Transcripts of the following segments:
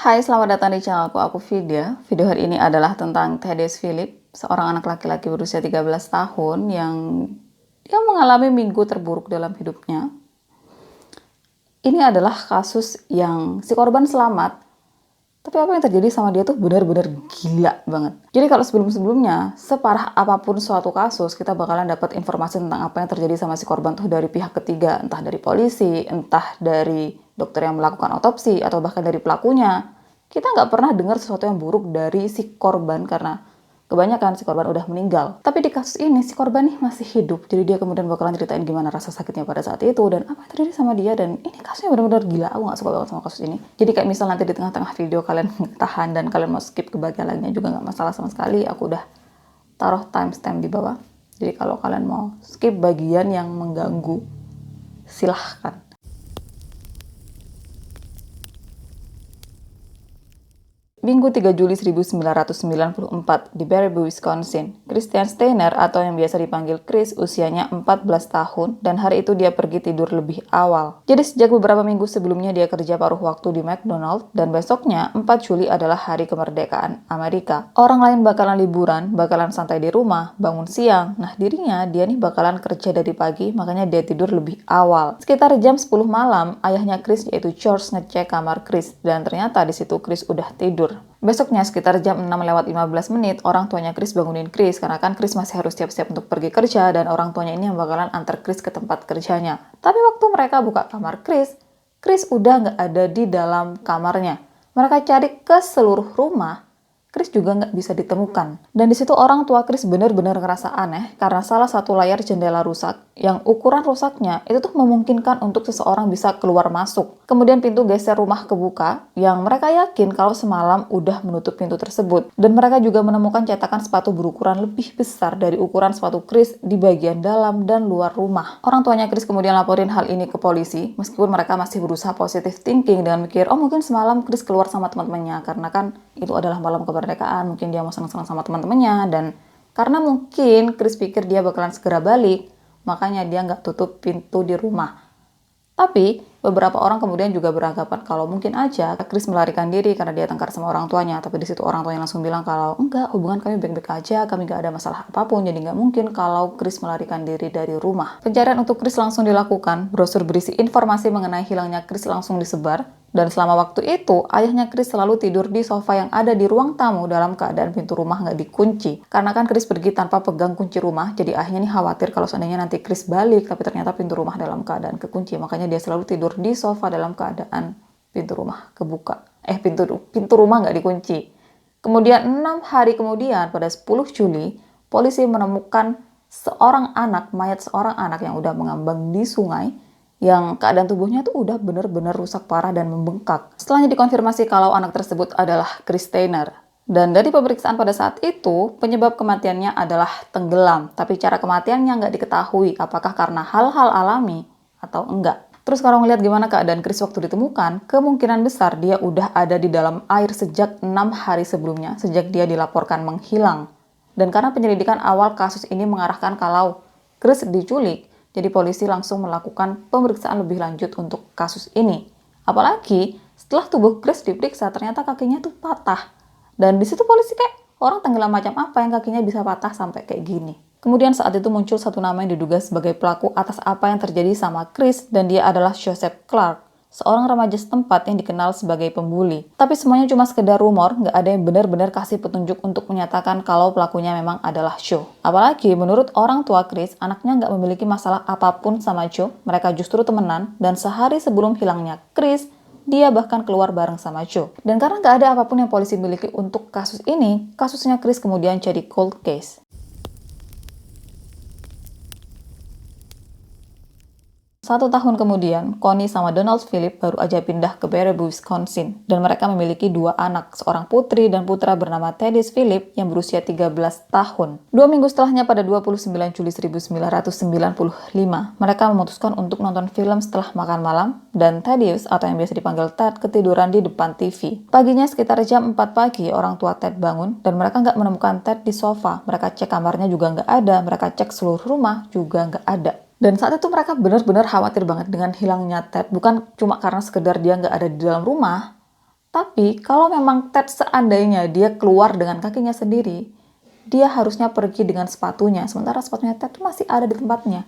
Hai, selamat datang di channelku, aku Vidya. Video hari ini adalah tentang Thaddeus Philip, seorang anak laki-laki berusia 13 tahun yang mengalami minggu terburuk dalam hidupnya. Ini adalah kasus yang si korban selamat, tapi apa yang terjadi sama dia tuh benar-benar gila banget. Jadi kalau sebelum-sebelumnya, separah apapun suatu kasus, kita bakalan dapat informasi tentang apa yang terjadi sama si korban tuh dari pihak ketiga, entah dari polisi, entah dari dokter yang melakukan otopsi, atau bahkan dari pelakunya. Kita nggak pernah dengar sesuatu yang buruk dari si korban karena kebanyakan si korban udah meninggal. Tapi di kasus ini si korban nih masih hidup. Jadi dia kemudian bakalan ceritain gimana rasa sakitnya pada saat itu dan apa yang terjadi sama dia. Dan ini kasusnya benar-benar gila. Aku nggak suka banget sama kasus ini. Jadi kayak misal nanti di tengah-tengah video kalian tahan dan kalian mau skip ke bagian lainnya juga nggak masalah sama sekali. Aku udah taruh timestamp di bawah. Jadi kalau kalian mau skip bagian yang mengganggu, silahkan. Minggu 3 Juli 1994 di Baraboo, Wisconsin, Christian Steiner atau yang biasa dipanggil Chris usianya 14 tahun dan hari itu dia pergi tidur lebih awal. Jadi sejak beberapa minggu sebelumnya dia kerja paruh waktu di McDonald dan besoknya 4 Juli adalah hari kemerdekaan Amerika. Orang lain bakalan liburan, bakalan santai di rumah, bangun siang. Nah dirinya dia nih bakalan kerja dari pagi makanya dia tidur lebih awal. Sekitar jam 10 malam ayahnya Chris yaitu George ngecek kamar Chris dan ternyata di situ Chris udah tidur. Besoknya sekitar jam 6:15 orang tuanya Chris bangunin Chris karena kan Chris masih harus siap-siap untuk pergi kerja dan orang tuanya ini yang bakalan antar Chris ke tempat kerjanya. Tapi waktu mereka buka kamar Chris udah nggak ada di dalam kamarnya. Mereka cari ke seluruh rumah, Chris juga nggak bisa ditemukan. Dan di situ orang tua Chris benar-benar ngerasa aneh karena salah satu layar jendela rusak yang ukuran rusaknya itu tuh memungkinkan untuk seseorang bisa keluar masuk. Kemudian pintu geser rumah kebuka yang mereka yakin kalau semalam udah menutup pintu tersebut. Dan mereka juga menemukan cetakan sepatu berukuran lebih besar dari ukuran sepatu Chris di bagian dalam dan luar rumah. Orang tuanya Chris kemudian laporin hal ini ke polisi meskipun mereka masih berusaha positive thinking dengan mikir, oh mungkin semalam Chris keluar sama teman-temannya karena kan itu adalah malam kemerdekaan, mungkin dia mau senang-senang sama teman-temannya dan karena mungkin Chris pikir dia bakalan segera balik, makanya dia nggak tutup pintu di rumah. Tapi beberapa orang kemudian juga beranggapan kalau mungkin aja Chris melarikan diri karena dia tengkar sama orang tuanya. Tapi di situ orang tuanya langsung bilang kalau enggak, hubungan kami baik-baik aja, kami nggak ada masalah apapun. Jadi nggak mungkin kalau Chris melarikan diri dari rumah. Pencarian untuk Chris langsung dilakukan. Brosur berisi informasi mengenai hilangnya Chris langsung disebar. Dan selama waktu itu, ayahnya Chris selalu tidur di sofa yang ada di ruang tamu dalam keadaan pintu rumah nggak dikunci. Karena kan Chris pergi tanpa pegang kunci rumah, jadi ayahnya nih khawatir kalau seandainya nanti Chris balik, tapi ternyata pintu rumah dalam keadaan kekunci. Makanya dia selalu tidur di sofa dalam keadaan pintu rumah kebuka. Pintu rumah nggak dikunci. Kemudian 6 hari kemudian, pada 10 Juli, polisi menemukan mayat seorang anak yang udah mengambang di sungai, yang keadaan tubuhnya tuh udah bener-bener rusak parah dan membengkak. Setelahnya dikonfirmasi kalau anak tersebut adalah Chris Steiner. Dan dari pemeriksaan pada saat itu, penyebab kematiannya adalah tenggelam. Tapi cara kematiannya nggak diketahui apakah karena hal-hal alami atau enggak. Terus kalau ngeliat gimana keadaan Chris waktu ditemukan, kemungkinan besar dia udah ada di dalam air sejak 6 hari sebelumnya, sejak dia dilaporkan menghilang. Dan karena penyelidikan awal kasus ini mengarahkan kalau Chris diculik, jadi polisi langsung melakukan pemeriksaan lebih lanjut untuk kasus ini. Apalagi setelah tubuh Chris diperiksa ternyata kakinya tuh patah. Dan di situ polisi kayak orang tenggelam macam apa yang kakinya bisa patah sampai kayak gini. Kemudian saat itu muncul satu nama yang diduga sebagai pelaku atas apa yang terjadi sama Chris dan dia adalah Joseph Clark, seorang remaja setempat yang dikenal sebagai pembuli. Tapi semuanya cuma sekedar rumor, nggak ada yang benar-benar kasih petunjuk untuk menyatakan kalau pelakunya memang adalah Joe. Apalagi menurut orang tua Chris, anaknya nggak memiliki masalah apapun sama Joe, mereka justru temenan, dan sehari sebelum hilangnya Chris, dia bahkan keluar bareng sama Joe. Dan karena nggak ada apapun yang polisi miliki untuk kasus ini, kasusnya Chris kemudian jadi cold case. 1 tahun kemudian, Connie sama Donald Philip baru aja pindah ke Baraboo, Wisconsin. Dan mereka memiliki 2 anak, seorang putri dan putra bernama Thaddeus Philip yang berusia 13 tahun. 2 minggu setelahnya pada 29 Juli 1995, mereka memutuskan untuk nonton film setelah makan malam dan Thaddeus atau yang biasa dipanggil Ted ketiduran di depan TV. Paginya sekitar jam 4 pagi, orang tua Ted bangun dan mereka nggak menemukan Ted di sofa. Mereka cek kamarnya juga nggak ada, mereka cek seluruh rumah juga nggak ada. Dan saat itu mereka benar-benar khawatir banget dengan hilangnya Ted. Bukan cuma karena sekedar dia nggak ada di dalam rumah, Tapi kalau memang Ted seandainya dia keluar dengan kakinya sendiri, dia harusnya pergi dengan sepatunya, sementara sepatunya Ted masih ada di tempatnya.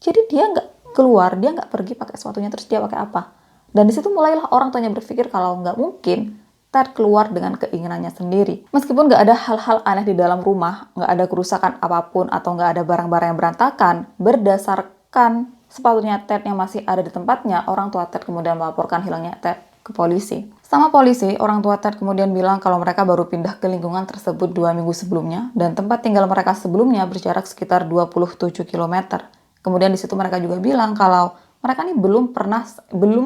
Jadi dia nggak keluar, dia nggak pergi pakai sepatunya, terus dia pakai apa? Dan di situ mulailah orang tuanya berpikir kalau nggak mungkin Ted keluar dengan keinginannya sendiri. Meskipun nggak ada hal-hal aneh di dalam rumah, nggak ada kerusakan apapun, atau nggak ada barang-barang yang berantakan, berdasarkan sepatunya Ted yang masih ada di tempatnya, orang tua Ted kemudian melaporkan hilangnya Ted ke polisi. Sama polisi, orang tua Ted kemudian bilang kalau mereka baru pindah ke lingkungan tersebut 2 minggu sebelumnya, dan tempat tinggal mereka sebelumnya berjarak sekitar 27 km. Kemudian di situ mereka juga bilang kalau mereka ini belum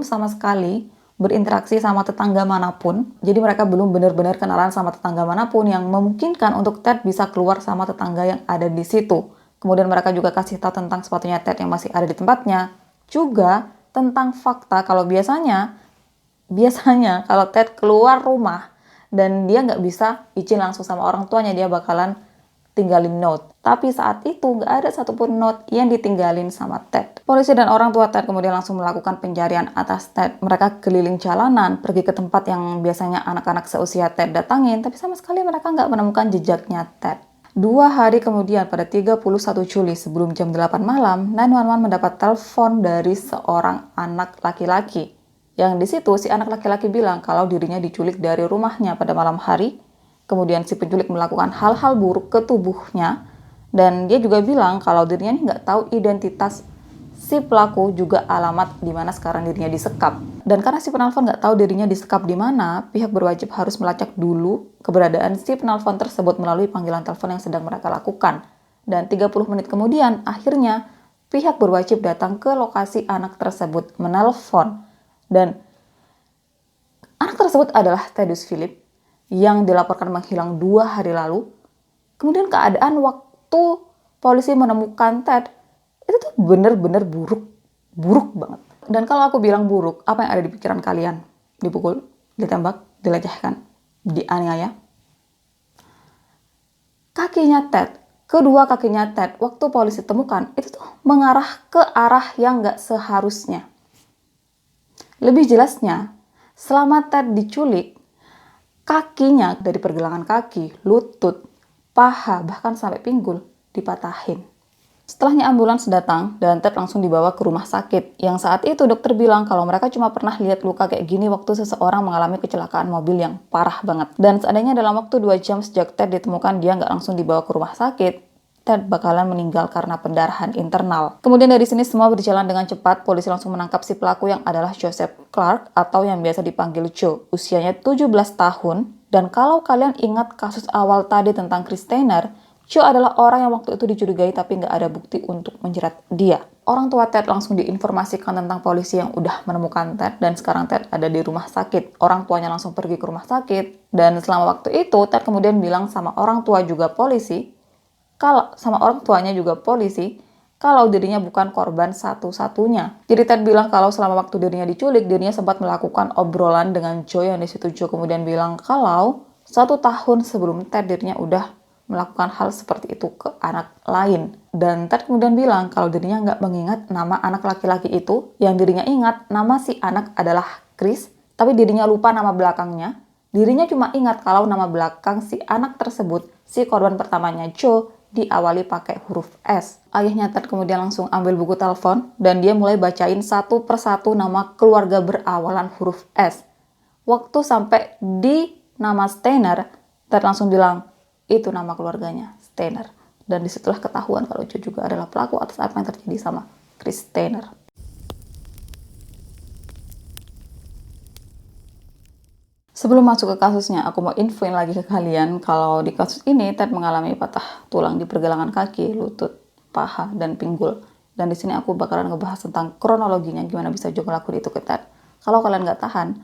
sama sekali berinteraksi sama tetangga manapun. Jadi mereka belum benar-benar kenalan sama tetangga manapun yang memungkinkan untuk Ted bisa keluar sama tetangga yang ada di situ. Kemudian mereka juga kasih tahu tentang sepatunya Ted yang masih ada di tempatnya. Juga tentang fakta kalau biasanya kalau Ted keluar rumah dan dia nggak bisa izin langsung sama orang tuanya, dia bakalan tinggalin note. Tapi saat itu nggak ada satupun note yang ditinggalin sama Ted. Polisi dan orang tua Ted kemudian langsung melakukan pencarian atas Ted. Mereka keliling jalanan, pergi ke tempat yang biasanya anak-anak seusia Ted datangin, tapi sama sekali mereka nggak menemukan jejaknya Ted. 2 hari kemudian, pada 31 Juli sebelum jam 8 malam, 911 mendapat telepon dari seorang anak laki-laki. Yang di situ si anak laki-laki bilang kalau dirinya diculik dari rumahnya pada malam hari. Kemudian si penculik melakukan hal-hal buruk ke tubuhnya. Dan dia juga bilang kalau dirinya ini nggak tahu identitas si pelaku, juga alamat di mana sekarang dirinya disekap. Dan karena si penelpon nggak tahu dirinya disekap di mana, pihak berwajib harus melacak dulu keberadaan si penelpon tersebut melalui panggilan telepon yang sedang mereka lakukan. Dan 30 menit kemudian, akhirnya pihak berwajib datang ke lokasi anak tersebut menelpon. Dan anak tersebut adalah Thaddeus Philip yang dilaporkan menghilang 2 hari lalu. Kemudian keadaan waktu polisi menemukan Ted itu tuh bener-bener buruk banget. Dan kalau aku bilang buruk, apa yang ada di pikiran kalian? Dipukul, ditembak, dilecehkan, dianiaya? Kedua kakinya Ted waktu polisi temukan itu tuh mengarah ke arah yang nggak seharusnya. Lebih jelasnya, selama Ted diculik, kakinya dari pergelangan kaki, lutut, paha, bahkan sampai pinggul dipatahin. Setelahnya ambulans datang dan Ted langsung dibawa ke rumah sakit. Yang saat itu dokter bilang kalau mereka cuma pernah lihat luka kayak gini waktu seseorang mengalami kecelakaan mobil yang parah banget. Dan seandainya dalam waktu 2 jam sejak Ted ditemukan dia nggak langsung dibawa ke rumah sakit, Ted bakalan meninggal karena pendarahan internal. Kemudian dari sini semua berjalan dengan cepat. Polisi langsung menangkap si pelaku yang adalah Joseph Clark atau yang biasa dipanggil Joe. Usianya 17 tahun. Dan kalau kalian ingat kasus awal tadi tentang Chris Steiner, Joe adalah orang yang waktu itu dicurigai tapi nggak ada bukti untuk menjerat dia. Orang tua Ted langsung diinformasikan tentang polisi yang udah menemukan Ted dan sekarang Ted ada di rumah sakit. Orang tuanya langsung pergi ke rumah sakit dan selama waktu itu Ted kemudian bilang sama orang tua juga polisi, kalau dirinya bukan korban satu-satunya. Jadi Ted bilang kalau selama waktu dirinya diculik, dirinya sempat melakukan obrolan dengan Joe yang disitu Joe kemudian bilang kalau 1 tahun sebelum Ted dirinya udah melakukan hal seperti itu ke anak lain. Dan Ted kemudian bilang kalau dirinya nggak mengingat nama anak laki-laki itu, yang dirinya ingat nama si anak adalah Chris, tapi dirinya lupa nama belakangnya. Dirinya cuma ingat kalau nama belakang si anak tersebut, si korban pertamanya Joe, diawali pakai huruf S. Ayahnya Ted kemudian langsung ambil buku telepon dan dia mulai bacain satu persatu nama keluarga berawalan huruf S. Waktu sampai di nama Steiner, Ted langsung bilang, itu nama keluarganya, Steiner. Dan disitulah ketahuan kalau Joe juga adalah pelaku atas apa yang terjadi sama Chris Steiner. Sebelum masuk ke kasusnya, aku mau infoin lagi ke kalian kalau di kasus ini Ted mengalami patah tulang di pergelangan kaki, lutut, paha, dan pinggul. Dan di sini aku bakalan ngebahas tentang kronologinya gimana bisa Joe ngelakuin itu ke Ted. Kalau kalian nggak tahan,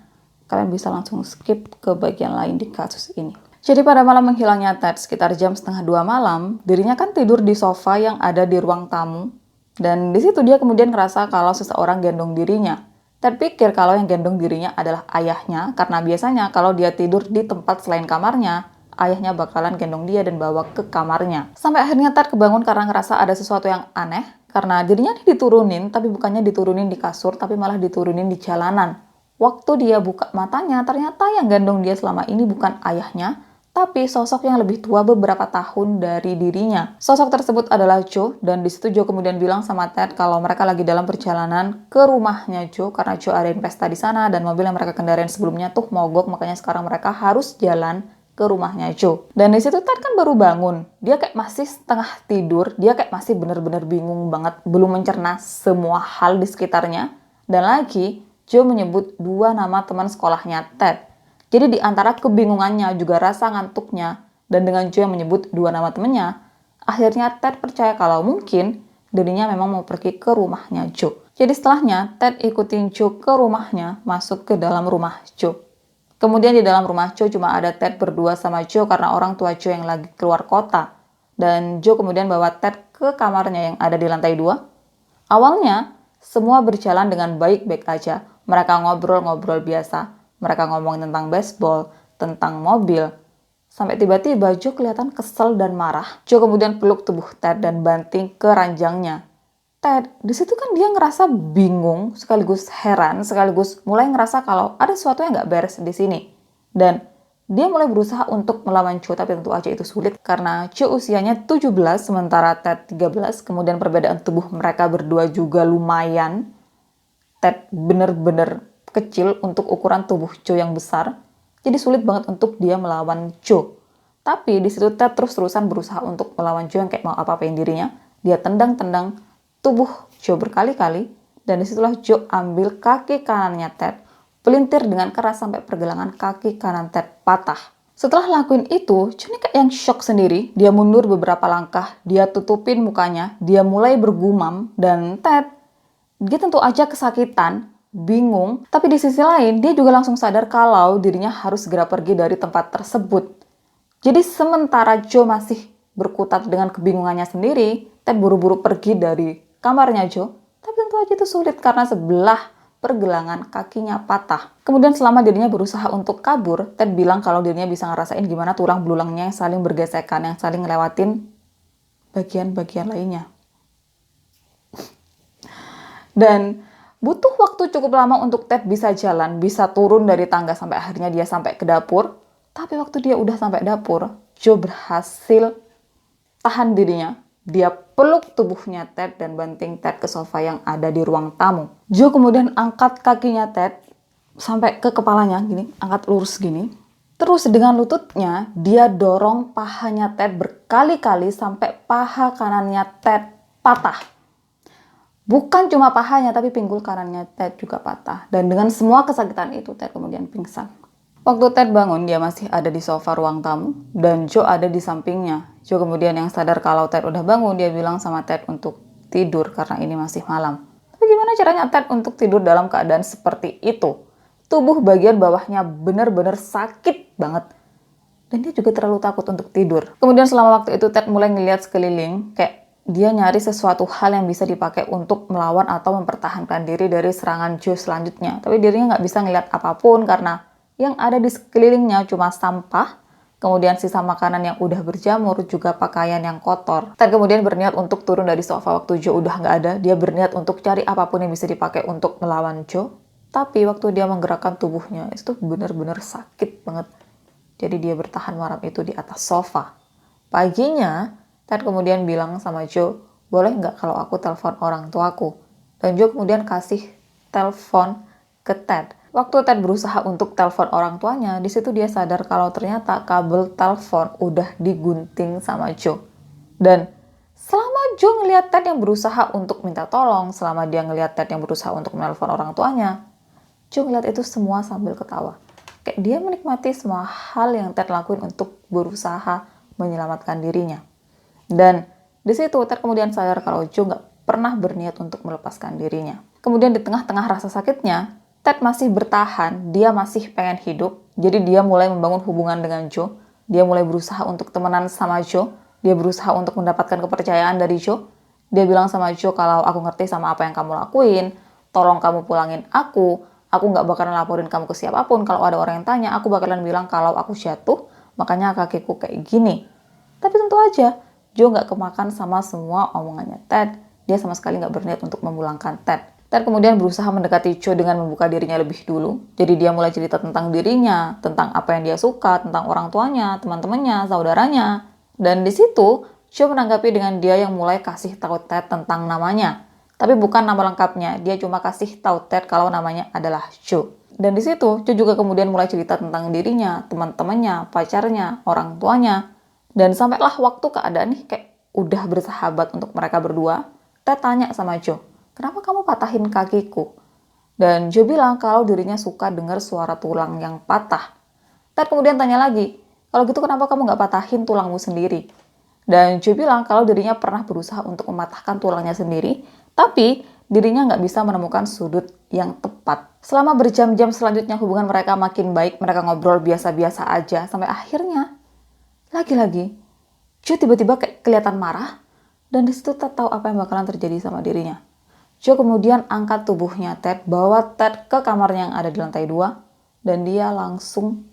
kalian bisa langsung skip ke bagian lain di kasus ini. Jadi pada malam menghilangnya Ted sekitar jam 1:30 malam, dirinya kan tidur di sofa yang ada di ruang tamu. Dan di situ dia kemudian ngerasa kalau seseorang gendong dirinya. Ted pikir kalau yang gendong dirinya adalah ayahnya, karena biasanya kalau dia tidur di tempat selain kamarnya, ayahnya bakalan gendong dia dan bawa ke kamarnya. Sampai akhirnya Ted kebangun karena ngerasa ada sesuatu yang aneh, karena dirinya diturunin, tapi bukannya diturunin di kasur, tapi malah diturunin di jalanan. Waktu dia buka matanya, ternyata yang gendong dia selama ini bukan ayahnya, tapi sosok yang lebih tua beberapa tahun dari dirinya. Sosok tersebut adalah Joe, dan di situ Joe kemudian bilang sama Ted kalau mereka lagi dalam perjalanan ke rumahnya Joe, karena Joe ada pesta di sana, dan mobil yang mereka kendarin sebelumnya tuh mogok, makanya sekarang mereka harus jalan ke rumahnya Joe. Dan di situ Ted kan baru bangun, dia kayak masih setengah tidur, dia kayak masih bener-bener bingung banget, belum mencerna semua hal di sekitarnya, dan lagi Joe menyebut dua nama teman sekolahnya Ted. Jadi di antara kebingungannya juga rasa ngantuknya, dan dengan Joe yang menyebut dua nama temannya, akhirnya Ted percaya kalau mungkin dirinya memang mau pergi ke rumahnya Joe. Jadi setelahnya, Ted ikutin Joe ke rumahnya, masuk ke dalam rumah Joe. Kemudian di dalam rumah Joe cuma ada Ted berdua sama Joe karena orang tua Joe yang lagi keluar kota. Dan Joe kemudian bawa Ted ke kamarnya yang ada di lantai 2. Awalnya, semua berjalan dengan baik-baik aja. Mereka ngobrol-ngobrol biasa. Mereka ngomongin tentang baseball, tentang mobil. Sampai tiba-tiba Joe kelihatan kesel dan marah. Joe kemudian peluk tubuh Ted dan banting ke ranjangnya. Ted, di situ kan dia ngerasa bingung, sekaligus heran, sekaligus mulai ngerasa kalau ada sesuatu yang nggak beres di sini. Dan dia mulai berusaha untuk melawan Joe, tapi tentu aja itu sulit karena Joe usianya 17, sementara Ted 13, kemudian perbedaan tubuh mereka berdua juga lumayan. Ted bener-bener kecil untuk ukuran tubuh Joe yang besar, jadi sulit banget untuk dia melawan Joe. Tapi di situ Ted terus-terusan berusaha untuk melawan Joe yang kayak mau apa-apain dirinya. Dia tendang-tendang tubuh Joe berkali-kali, dan disitulah Joe ambil kaki kanannya Ted, pelintir dengan keras sampai pergelangan kaki kanan Ted patah. Setelah lakuin itu, Joe ini kayak yang shock sendiri. Dia mundur beberapa langkah, dia tutupin mukanya, dia mulai bergumam, dan Ted, dia tentu aja kesakitan, bingung, tapi di sisi lain dia juga langsung sadar kalau dirinya harus segera pergi dari tempat tersebut. Jadi sementara Joe masih berkutat dengan kebingungannya sendiri, Ted buru-buru pergi dari kamarnya Joe, tapi tentu aja itu sulit karena sebelah pergelangan kakinya patah. Kemudian selama dirinya berusaha untuk kabur, Ted bilang kalau dirinya bisa ngerasain gimana tulang belulangnya yang saling bergesekan, yang saling ngelewatin bagian-bagian lainnya. Dan butuh waktu cukup lama untuk Ted bisa jalan, bisa turun dari tangga sampai akhirnya dia sampai ke dapur. Tapi waktu dia udah sampai dapur, Joe berhasil tahan dirinya. Dia peluk tubuhnya Ted dan banting Ted ke sofa yang ada di ruang tamu. Joe kemudian angkat kakinya Ted sampai ke kepalanya gini, angkat lurus gini. Terus dengan lututnya, dia dorong pahanya Ted berkali-kali sampai paha kanannya Ted patah. Bukan cuma pahanya, tapi pinggul kanannya Ted juga patah. Dan dengan semua kesakitan itu, Ted kemudian pingsan. Waktu Ted bangun, dia masih ada di sofa ruang tamu, dan Joe ada di sampingnya. Joe kemudian yang sadar kalau Ted udah bangun, dia bilang sama Ted untuk tidur karena ini masih malam. Tapi gimana caranya Ted untuk tidur dalam keadaan seperti itu? Tubuh bagian bawahnya benar-benar sakit banget. Dan dia juga terlalu takut untuk tidur. Kemudian selama waktu itu Ted mulai ngeliat sekeliling, kayak dia nyari sesuatu hal yang bisa dipakai untuk melawan atau mempertahankan diri dari serangan Joe selanjutnya. Tapi dirinya nggak bisa ngeliat apapun karena yang ada di sekelilingnya cuma sampah, kemudian sisa makanan yang udah berjamur, juga pakaian yang kotor. Ted kemudian berniat untuk turun dari sofa waktu Joe udah nggak ada. Dia berniat untuk cari apapun yang bisa dipakai untuk melawan Joe. Tapi waktu dia menggerakkan tubuhnya, itu benar-benar sakit banget. Jadi dia bertahan malam itu di atas sofa. Paginya, Ted kemudian bilang sama Joe, boleh nggak kalau aku telepon orang tuaku? Dan Joe kemudian kasih telepon ke Ted. Waktu Ted berusaha untuk telepon orang tuanya, di situ dia sadar kalau ternyata kabel telepon udah digunting sama Joe. Dan selama Joe ngeliat Ted yang berusaha untuk minta tolong, selama dia ngeliat Ted yang berusaha untuk menelpon orang tuanya, Joe ngeliat itu semua sambil ketawa. Kayak dia menikmati semua hal yang Ted lakuin untuk berusaha menyelamatkan dirinya. Dan di situ Ted kemudian sadar kalau Joe nggak pernah berniat untuk melepaskan dirinya. Kemudian di tengah-tengah rasa sakitnya, Ted masih bertahan, dia masih pengen hidup. Jadi dia mulai membangun hubungan dengan Joe. Dia mulai berusaha untuk temenan sama Joe. Dia berusaha untuk mendapatkan kepercayaan dari Joe. Dia bilang sama Joe kalau aku ngerti sama apa yang kamu lakuin. Tolong kamu pulangin aku. Aku nggak bakalan laporin kamu ke siapapun. Kalau ada orang yang tanya, aku bakalan bilang kalau aku jatuh, makanya kakiku kayak gini. Tapi tentu aja, Joe nggak kemakan sama semua omongannya Ted. Dia sama sekali nggak berniat untuk memulangkan Ted. Ted kemudian berusaha mendekati Joe dengan membuka dirinya lebih dulu. Jadi dia mulai cerita tentang dirinya, tentang apa yang dia suka, tentang orang tuanya, teman-temannya, saudaranya. Dan di situ, Joe menanggapi dengan dia yang mulai kasih tahu Ted tentang namanya. Tapi bukan nama lengkapnya, dia cuma kasih tahu Ted kalau namanya adalah Joe. Dan di situ, Joe juga kemudian mulai cerita tentang dirinya, teman-temannya, pacarnya, orang tuanya. Dan sampailah waktu keadaan nih kayak udah bersahabat untuk mereka berdua, Ted tanya sama Joe, "Kenapa kamu patahin kakiku?" Dan Joe bilang kalau dirinya suka dengar suara tulang yang patah. Ted kemudian tanya lagi, "Kalau gitu kenapa kamu nggak patahin tulangmu sendiri?" Dan Joe bilang kalau dirinya pernah berusaha untuk mematahkan tulangnya sendiri, tapi dirinya nggak bisa menemukan sudut yang tepat. Selama berjam-jam selanjutnya hubungan mereka makin baik, mereka ngobrol biasa-biasa aja, sampai akhirnya, lagi-lagi, Joe tiba-tiba kayak kelihatan marah, dan disitu Ted tahu apa yang bakalan terjadi sama dirinya. Joe kemudian angkat tubuhnya Ted, bawa Ted ke kamarnya yang ada di lantai 2, dan dia langsung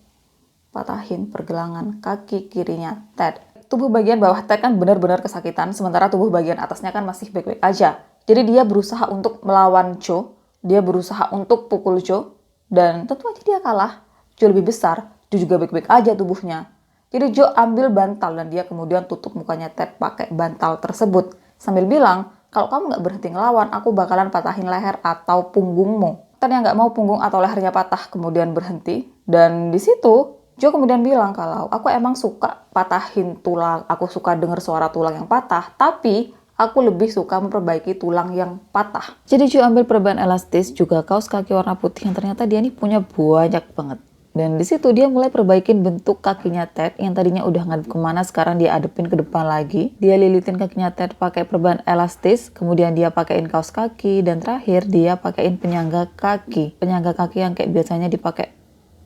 patahin pergelangan kaki kirinya Ted. Tubuh bagian bawah Ted kan benar-benar kesakitan, sementara tubuh bagian atasnya kan masih baik-baik aja. Jadi dia berusaha untuk melawan Joe, dia berusaha untuk pukul Joe, dan tentu aja dia kalah. Joe lebih besar, Joe juga baik-baik aja tubuhnya. Jadi Joe ambil bantal dan dia kemudian tutup mukanya Ted pakai bantal tersebut, sambil bilang, "Kalau kamu nggak berhenti ngelawan, aku bakalan patahin leher atau punggungmu." Ted yang nggak mau punggung atau lehernya patah kemudian berhenti, dan di situ Joe kemudian bilang kalau aku emang suka patahin tulang, aku suka dengar suara tulang yang patah, tapi aku lebih suka memperbaiki tulang yang patah. Jadi Joe ambil perban elastis, juga kaos kaki warna putih yang ternyata dia nih punya banyak banget. Dan di situ dia mulai perbaikin bentuk kakinya Ted yang tadinya udah ngadep kemana, sekarang dia adepin ke depan lagi. Dia lilitin kakinya Ted pakai perban elastis, kemudian dia pakein kaos kaki, dan terakhir dia pakein penyangga kaki. Penyangga kaki yang kayak biasanya dipakai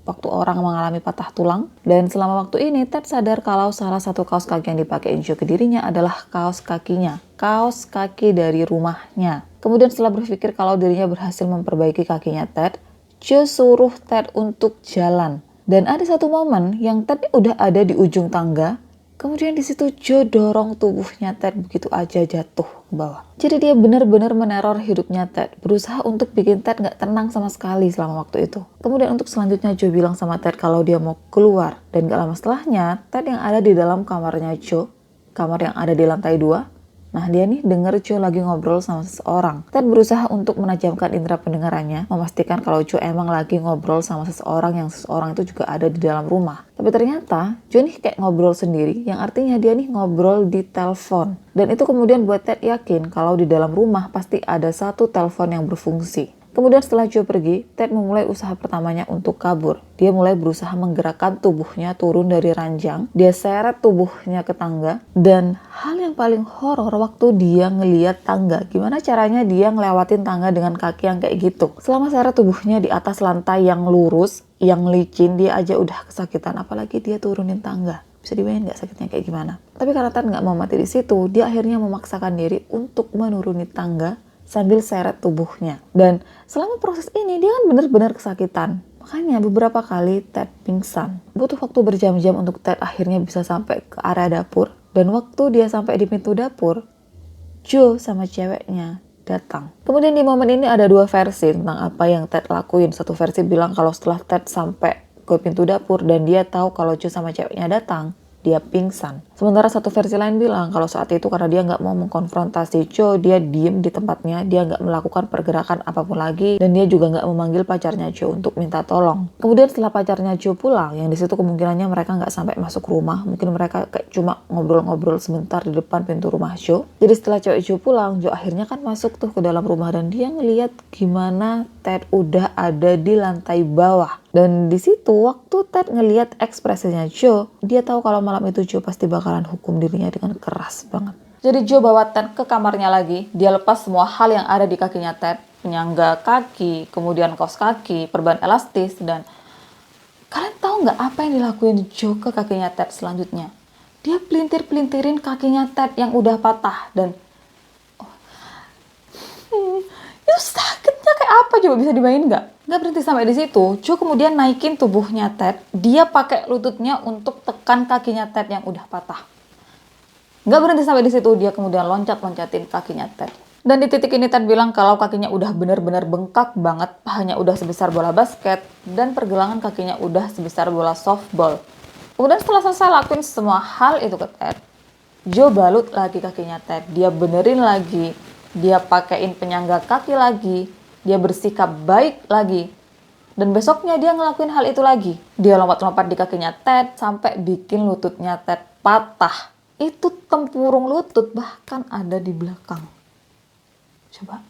waktu orang mengalami patah tulang. Dan selama waktu ini Ted sadar kalau salah satu kaos kaki yang dipakein Joe ke dirinya adalah kaos kakinya, kaos kaki dari rumahnya. Kemudian setelah berpikir kalau dirinya berhasil memperbaiki kakinya Ted, Joe suruh Ted untuk jalan. Dan ada satu momen yang Ted udah ada di ujung tangga, kemudian di situ Joe dorong tubuhnya Ted begitu aja jatuh ke bawah. Jadi dia benar-benar meneror hidupnya Ted, berusaha untuk bikin Ted nggak tenang sama sekali selama waktu itu. Kemudian untuk selanjutnya Joe bilang sama Ted kalau dia mau keluar, dan gak lama setelahnya Ted yang ada di dalam kamarnya Joe, kamar yang ada di lantai 2. Nah dia nih denger Joe lagi ngobrol sama seseorang. Ted berusaha untuk menajamkan indera pendengarannya, memastikan kalau Joe emang lagi ngobrol sama seseorang yang seseorang itu juga ada di dalam rumah. Tapi ternyata Joe nih kayak ngobrol sendiri, yang artinya dia nih ngobrol di telepon. Dan itu kemudian buat Ted yakin kalau di dalam rumah pasti ada satu telepon yang berfungsi. Kemudian setelah Joe pergi, Ted memulai usaha pertamanya untuk kabur. Dia mulai berusaha menggerakkan tubuhnya turun dari ranjang. Dia seret tubuhnya ke tangga. Dan hal yang paling horor waktu dia ngeliat tangga. Gimana caranya dia ngelewatin tangga dengan kaki yang kayak gitu. Selama seret tubuhnya di atas lantai yang lurus, yang licin, dia aja udah kesakitan. Apalagi dia turunin tangga. Bisa dibayangin gak sakitnya kayak gimana? Tapi karena Ted gak mau mati di situ, dia akhirnya memaksakan diri untuk menuruni tangga sambil seret tubuhnya. Dan selama proses ini dia kan benar-benar kesakitan. Makanya beberapa kali Ted pingsan. Butuh waktu berjam-jam untuk Ted akhirnya bisa sampai ke area dapur. Dan waktu dia sampai di pintu dapur, Joe sama ceweknya datang. Kemudian di momen ini ada dua versi tentang apa yang Ted lakuin. Satu versi bilang kalau setelah Ted sampai ke pintu dapur dan dia tahu kalau Joe sama ceweknya datang, dia pingsan. Sementara satu versi lain bilang kalau saat itu karena dia nggak mau mengkonfrontasi Joe, dia diem di tempatnya, dia nggak melakukan pergerakan apapun lagi, dan dia juga nggak memanggil pacarnya Joe untuk minta tolong. Kemudian setelah pacarnya Joe pulang, yang di situ kemungkinannya mereka nggak sampai masuk rumah, mungkin mereka kayak cuma ngobrol-ngobrol sebentar di depan pintu rumah Joe. Jadi setelah cewek Joe pulang, Joe akhirnya kan masuk tuh ke dalam rumah dan dia ngeliat gimana Ted udah ada di lantai bawah. Dan di situ waktu Ted ngeliat ekspresinya Joe, dia tahu kalau malam itu Joe pasti bakalan hukum dirinya dengan keras banget. Jadi Joe bawa Ted ke kamarnya lagi, dia lepas semua hal yang ada di kakinya Ted, penyangga kaki, kemudian kaos kaki, perban elastis, dan kalian tahu nggak apa yang dilakuin Joe ke kakinya Ted selanjutnya? Dia pelintir-pelintirin kakinya Ted yang udah patah, dan itu sakitnya kayak apa coba, bisa dibayangin nggak? Nggak berhenti sampai di situ, Joe kemudian naikin tubuhnya Ted, dia pakai lututnya untuk tekan kakinya Ted yang udah patah. Nggak berhenti sampai di situ, dia kemudian loncat-loncatin kakinya Ted. Dan di titik ini Ted bilang kalau kakinya udah bener-bener bengkak banget, pahanya udah sebesar bola basket, dan pergelangan kakinya udah sebesar bola softball. Kemudian setelah selesai lakuin semua hal itu ke Ted, Joe balut lagi kakinya Ted, dia benerin lagi, dia pakein penyangga kaki lagi, dia bersikap baik lagi. Dan besoknya dia ngelakuin hal itu lagi. Dia lompat-lompat di kakinya Ted sampai bikin lututnya Ted patah. Itu tempurung lutut bahkan ada di belakang. Coba.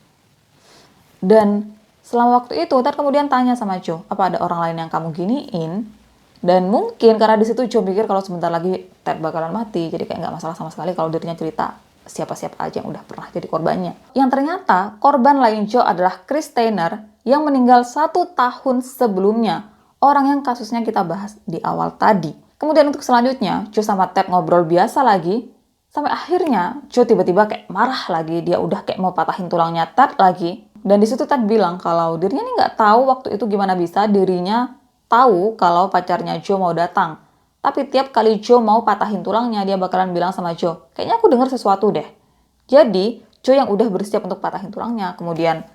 Dan selama waktu itu Ted kemudian tanya sama Joe, apa ada orang lain yang kamu giniin? Dan mungkin karena di situ Joe pikir kalau sebentar lagi Ted bakalan mati, jadi kayak nggak masalah sama sekali kalau dirinya cerita siapa-siapa aja yang udah pernah jadi korbannya. Yang ternyata korban lain Joe adalah Chris Steiner yang meninggal 1 tahun sebelumnya, orang yang kasusnya kita bahas di awal tadi. Kemudian untuk selanjutnya, Joe sama Ted ngobrol biasa lagi, sampai akhirnya Joe tiba-tiba kayak marah lagi, dia udah kayak mau patahin tulangnya Ted lagi. Dan di situ Ted bilang kalau dirinya nih nggak tahu waktu itu gimana bisa dirinya tahu kalau pacarnya Joe mau datang. Tapi tiap kali Joe mau patahin tulangnya, dia bakalan bilang sama Joe, kayaknya aku dengar sesuatu deh. Jadi Joe yang udah bersiap untuk patahin tulangnya, kemudian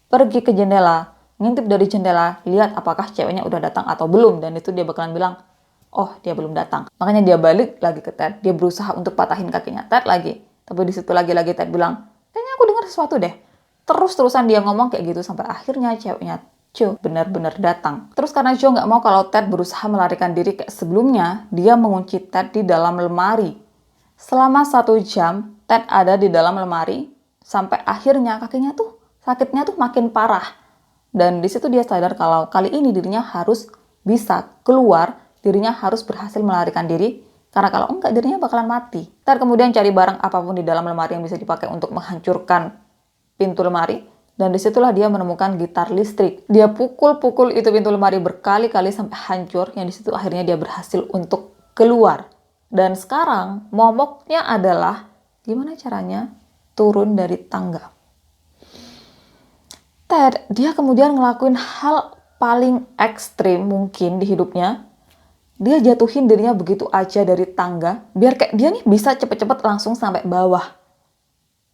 pergi ke jendela, ngintip dari jendela, lihat apakah ceweknya udah datang atau belum. Dan itu dia bakalan bilang, oh dia belum datang. Makanya dia balik lagi ke Ted, dia berusaha untuk patahin kakinya Ted lagi. Tapi di situ lagi-lagi Ted bilang, kayaknya aku dengar sesuatu deh. Terus-terusan dia ngomong kayak gitu sampai akhirnya ceweknya Joe benar-benar datang. Terus karena Joe nggak mau kalau Ted berusaha melarikan diri kayak sebelumnya, dia mengunci Ted di dalam lemari. Selama 1 jam, Ted ada di dalam lemari, sampai akhirnya sakitnya tuh makin parah. Dan di situ dia sadar kalau kali ini dirinya harus bisa keluar, dirinya harus berhasil melarikan diri, karena kalau enggak dirinya bakalan mati. Ted kemudian cari barang apapun di dalam lemari yang bisa dipakai untuk menghancurkan pintu lemari. Dan disitulah dia menemukan gitar listrik. Dia pukul-pukul itu pintu lemari berkali-kali sampai hancur. Yang disitu akhirnya dia berhasil untuk keluar. Dan sekarang momoknya adalah gimana caranya turun dari tangga. Ted, dia kemudian ngelakuin hal paling ekstrim mungkin di hidupnya. Dia jatuhin dirinya begitu aja dari tangga, biar kayak dia nih bisa cepet-cepet langsung sampai bawah.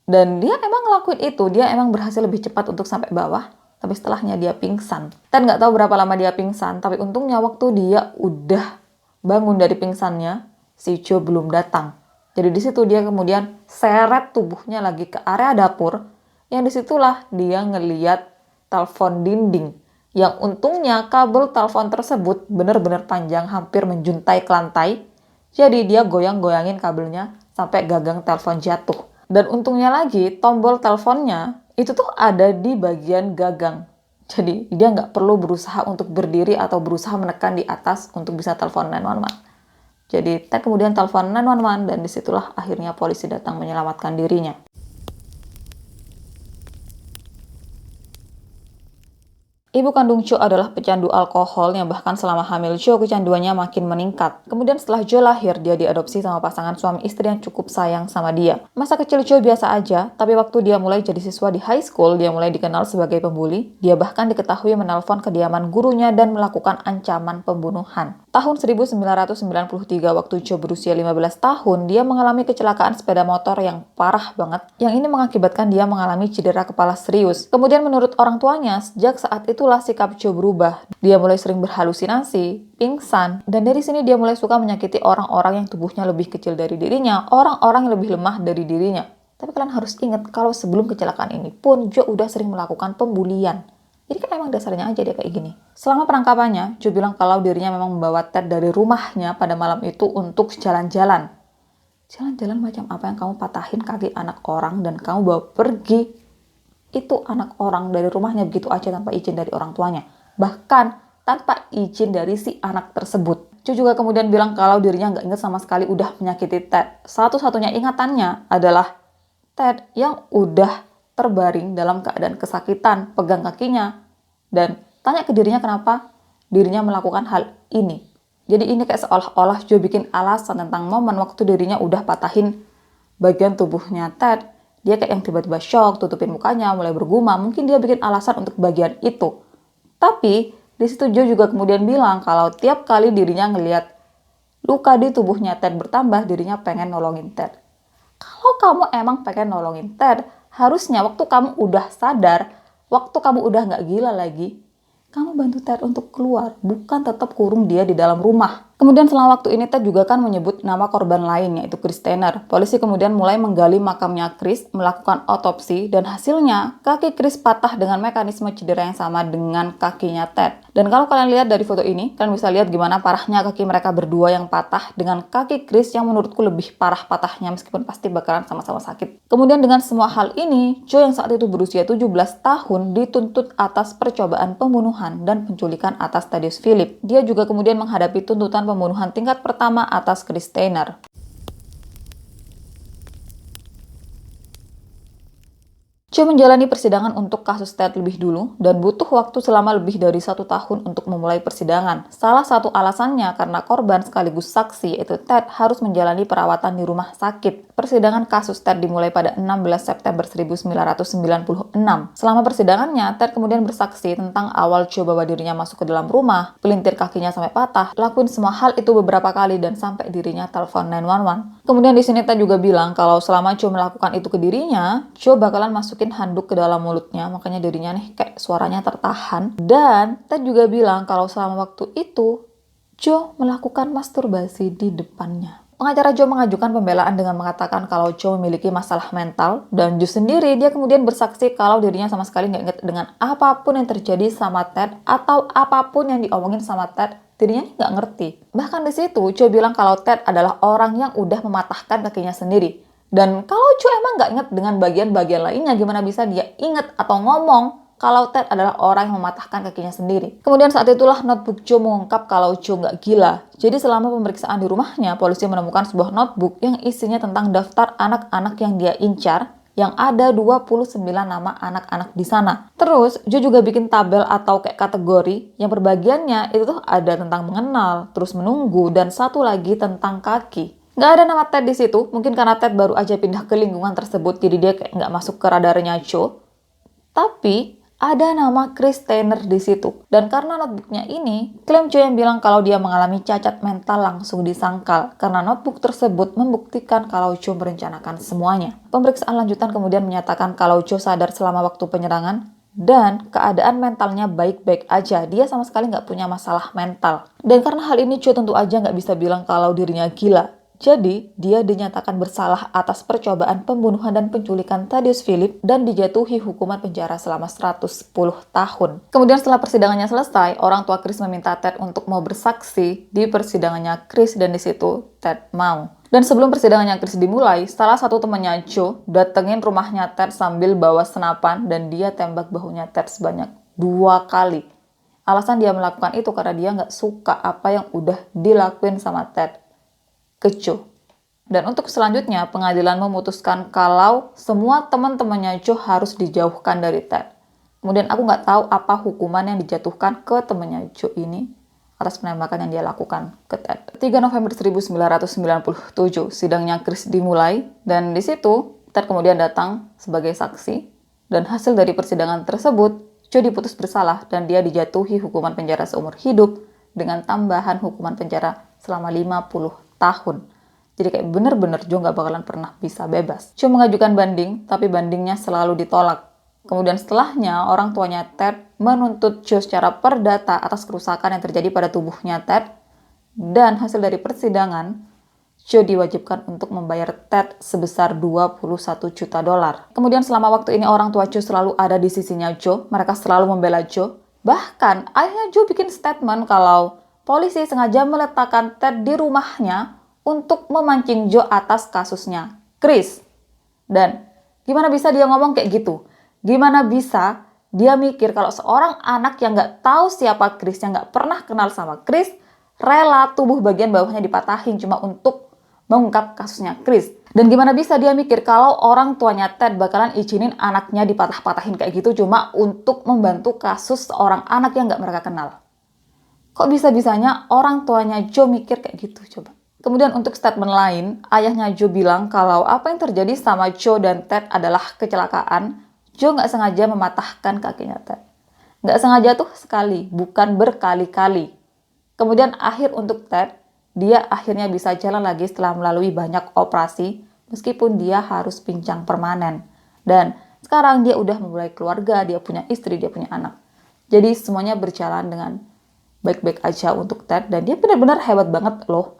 Dan dia emang ngelakuin itu, dia emang berhasil lebih cepat untuk sampai bawah, tapi setelahnya dia pingsan. Ted nggak tahu berapa lama dia pingsan, tapi untungnya waktu dia udah bangun dari pingsannya, si Joe belum datang. Jadi di situ dia kemudian seret tubuhnya lagi ke area dapur, yang disitulah dia ngeliat telepon dinding. Yang untungnya kabel telepon tersebut benar-benar panjang, hampir menjuntai ke lantai. Jadi dia goyang-goyangin kabelnya sampai gagang telepon jatuh. Dan untungnya lagi tombol teleponnya itu tuh ada di bagian gagang. Jadi dia nggak perlu berusaha untuk berdiri atau berusaha menekan di atas untuk bisa telepon 911. Jadi Ted kemudian telepon 911 dan disitulah akhirnya polisi datang menyelamatkan dirinya. Ibu kandung Joe adalah pecandu alkohol yang bahkan selama hamil Joe kecanduannya makin meningkat. Kemudian setelah Joe lahir, dia diadopsi sama pasangan suami istri yang cukup sayang sama dia. Masa kecil Joe biasa aja, tapi waktu dia mulai jadi siswa di high school, dia mulai dikenal sebagai pembuli. Dia bahkan diketahui menelpon kediaman gurunya dan melakukan ancaman pembunuhan. Tahun 1993 waktu Joe berusia 15 tahun, dia mengalami kecelakaan sepeda motor yang parah banget. Yang ini mengakibatkan dia mengalami cedera kepala serius. Kemudian menurut orang tuanya, sejak saat itulah sikap Joe berubah. Dia mulai sering berhalusinasi, pingsan, dan dari sini dia mulai suka menyakiti orang-orang yang tubuhnya lebih kecil dari dirinya, orang-orang yang lebih lemah dari dirinya. Tapi kalian harus ingat kalau sebelum kecelakaan ini pun Joe udah sering melakukan pembulian. Jadi kan emang dasarnya aja dia kayak gini. Selama penangkapannya, Joe bilang kalau dirinya memang membawa Ted dari rumahnya pada malam itu untuk jalan-jalan. Jalan-jalan macam apa yang kamu patahin kaki anak orang dan kamu bawa pergi itu anak orang dari rumahnya begitu aja tanpa izin dari orang tuanya. Bahkan tanpa izin dari si anak tersebut. Joe juga kemudian bilang kalau dirinya nggak ingat sama sekali udah menyakiti Ted. Satu-satunya ingatannya adalah Ted yang udah terbaring dalam keadaan kesakitan, pegang kakinya, dan tanya ke dirinya kenapa dirinya melakukan hal ini. Jadi ini kayak seolah-olah Joe bikin alasan tentang momen waktu dirinya udah patahin bagian tubuhnya Ted. Dia kayak yang tiba-tiba shock, tutupin mukanya, mulai bergumam. Mungkin dia bikin alasan untuk bagian itu. Tapi di situ Joe juga kemudian bilang kalau tiap kali dirinya ngelihat luka di tubuhnya Ted bertambah, dirinya pengen nolongin Ted. Kalau kamu emang pengen nolongin Ted, Harusnya waktu kamu udah sadar, waktu kamu udah nggak gila lagi, kamu bantu Ted untuk keluar, bukan tetap kurung dia di dalam rumah. Kemudian setelah waktu ini Ted juga kan menyebut nama korban lain, yaitu Chris Tanner. Polisi kemudian mulai menggali makamnya Chris, melakukan otopsi, dan hasilnya kaki Chris patah dengan mekanisme cedera yang sama dengan kakinya Ted. Dan kalau kalian lihat dari foto ini, kalian bisa lihat gimana parahnya kaki mereka berdua yang patah dengan kaki Chris yang menurutku lebih parah patahnya meskipun pasti bakalan sama-sama sakit. Kemudian dengan semua hal ini, Joe yang saat itu berusia 17 tahun dituntut atas percobaan pembunuhan dan penculikan atas Thaddeus Philip. Dia juga kemudian menghadapi tuntutan pembunuhan tingkat pertama atas Chris Tanner. Joe menjalani persidangan untuk kasus Ted lebih dulu dan butuh waktu selama lebih dari 1 tahun untuk memulai persidangan. Salah satu alasannya karena korban sekaligus saksi, yaitu Ted, harus menjalani perawatan di rumah sakit. Persidangan kasus Ted dimulai pada 16 September 1996. Selama persidangannya, Ted kemudian bersaksi tentang awal Joe bawa dirinya masuk ke dalam rumah, pelintir kakinya sampai patah, lakuin semua hal itu beberapa kali dan sampai dirinya telepon 911. Kemudian di sini Ted juga bilang kalau selama Joe melakukan itu ke dirinya, Joe bakalan masukin handuk ke dalam mulutnya, makanya dirinya nih kayak suaranya tertahan. Dan Ted juga bilang kalau selama waktu itu Joe melakukan masturbasi di depannya. Pengacara Joe mengajukan pembelaan dengan mengatakan kalau Joe memiliki masalah mental, dan Joe sendiri dia kemudian bersaksi kalau dirinya sama sekali nggak ingat dengan apapun yang terjadi sama Ted atau apapun yang diomongin sama Ted. Dirinya nggak ngerti. Bahkan di situ Joe bilang kalau Ted adalah orang yang udah mematahkan kakinya sendiri. Dan kalau Joe emang nggak inget dengan bagian-bagian lainnya, gimana bisa dia inget atau ngomong kalau Ted adalah orang yang mematahkan kakinya sendiri. Kemudian saat itulah notebook Joe mengungkap kalau Joe nggak gila. Jadi selama pemeriksaan di rumahnya, polisi menemukan sebuah notebook yang isinya tentang daftar anak-anak yang dia incar, yang ada 29 nama anak-anak di sana. Terus, Joe juga bikin tabel atau kayak kategori yang perbagiannya itu tuh ada tentang mengenal, terus menunggu, dan satu lagi tentang kaki. Nggak ada nama Ted di situ, mungkin karena Ted baru aja pindah ke lingkungan tersebut, jadi dia kayak nggak masuk ke radarnya Joe. Tapi, ada nama Chris Tanner di situ. Dan karena notebooknya ini, klaim Joe yang bilang kalau dia mengalami cacat mental langsung disangkal karena notebook tersebut membuktikan kalau Joe merencanakan semuanya. Pemeriksaan lanjutan kemudian menyatakan kalau Joe sadar selama waktu penyerangan dan keadaan mentalnya baik-baik aja. Dia sama sekali nggak punya masalah mental. Dan karena hal ini Joe tentu aja nggak bisa bilang kalau dirinya gila. Jadi, dia dinyatakan bersalah atas percobaan pembunuhan dan penculikan Thaddeus Philip dan dijatuhi hukuman penjara selama 110 tahun. Kemudian setelah persidangannya selesai, orang tua Chris meminta Ted untuk mau bersaksi di persidangannya Chris dan di situ Ted mau. Dan sebelum persidangannya Chris dimulai, salah satu temannya Joe datengin rumahnya Ted sambil bawa senapan dan dia tembak bahunya Ted sebanyak 2 kali. Alasan dia melakukan itu karena dia nggak suka apa yang udah dilakuin sama Ted ke Joe. Dan untuk selanjutnya, pengadilan memutuskan kalau semua teman-temannya Joe harus dijauhkan dari Ted. Kemudian aku nggak tahu apa hukuman yang dijatuhkan ke temannya Joe ini atas penembakan yang dia lakukan ke Ted. 3 November 1997, sidangnya Chris dimulai, dan di situ Ted kemudian datang sebagai saksi, dan hasil dari persidangan tersebut, Joe diputus bersalah dan dia dijatuhi hukuman penjara seumur hidup dengan tambahan hukuman penjara selama 50 tahun. Jadi kayak bener-bener Joe nggak bakalan pernah bisa bebas. Joe mengajukan banding, tapi bandingnya selalu ditolak. Kemudian setelahnya, orang tuanya Ted menuntut Joe secara perdata atas kerusakan yang terjadi pada tubuhnya Ted. Dan hasil dari persidangan, Joe diwajibkan untuk membayar Ted sebesar $21 juta. Kemudian selama waktu ini orang tua Joe selalu ada di sisinya Joe. Mereka selalu membela Joe. Bahkan ayahnya Joe bikin statement kalau polisi sengaja meletakkan Ted di rumahnya untuk memancing Joe atas kasusnya Chris. Dan gimana bisa dia ngomong kayak gitu? Gimana bisa dia mikir kalau seorang anak yang nggak tahu siapa Chris, yang nggak pernah kenal sama Chris, rela tubuh bagian bawahnya dipatahin cuma untuk mengungkap kasusnya Chris. Dan gimana bisa dia mikir kalau orang tuanya Ted bakalan izinin anaknya dipatah-patahin kayak gitu cuma untuk membantu kasus seorang anak yang nggak mereka kenal. Kok bisa-bisanya orang tuanya Joe mikir kayak gitu coba? Kemudian untuk statement lain, ayahnya Joe bilang kalau apa yang terjadi sama Joe dan Ted adalah kecelakaan. Joe nggak sengaja mematahkan kakinya Ted. Nggak sengaja tuh sekali, bukan berkali-kali. Kemudian akhir untuk Ted, dia akhirnya bisa jalan lagi setelah melalui banyak operasi, meskipun dia harus pincang permanen. Dan Sekarang dia udah memulai keluarga, dia punya istri, dia punya anak. Jadi semuanya berjalan dengan baik-baik aja untuk Ted, dan dia benar-benar hebat banget loh.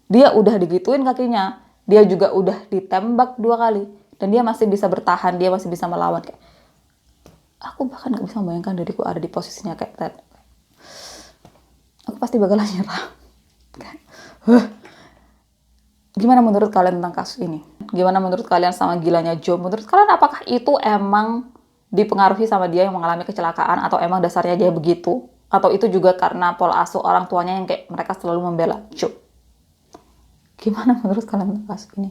Dia udah digituin kakinya, dia juga udah ditembak 2 kali, dan dia masih bisa bertahan, dia masih bisa melawan. Kayak, aku bahkan gak bisa membayangkan diriku ada di posisinya kayak Ted. Aku pasti bakalan nyerah. Gimana menurut kalian tentang kasus ini? Gimana menurut kalian sama gilanya Joe? Menurut kalian apakah itu emang dipengaruhi sama dia yang mengalami kecelakaan, atau emang dasarnya dia begitu? Atau itu juga karena pola asuh orang tuanya yang kayak mereka selalu membela Joe? Gimana menurut kalian tentang kasus ini?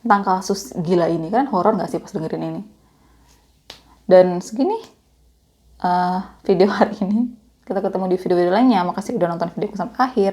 Tentang kasus gila ini? Kalian horor gak sih pas dengerin ini? Dan segini video hari ini. Kita ketemu di video-video lainnya. Makasih udah nonton videoku sampai akhir.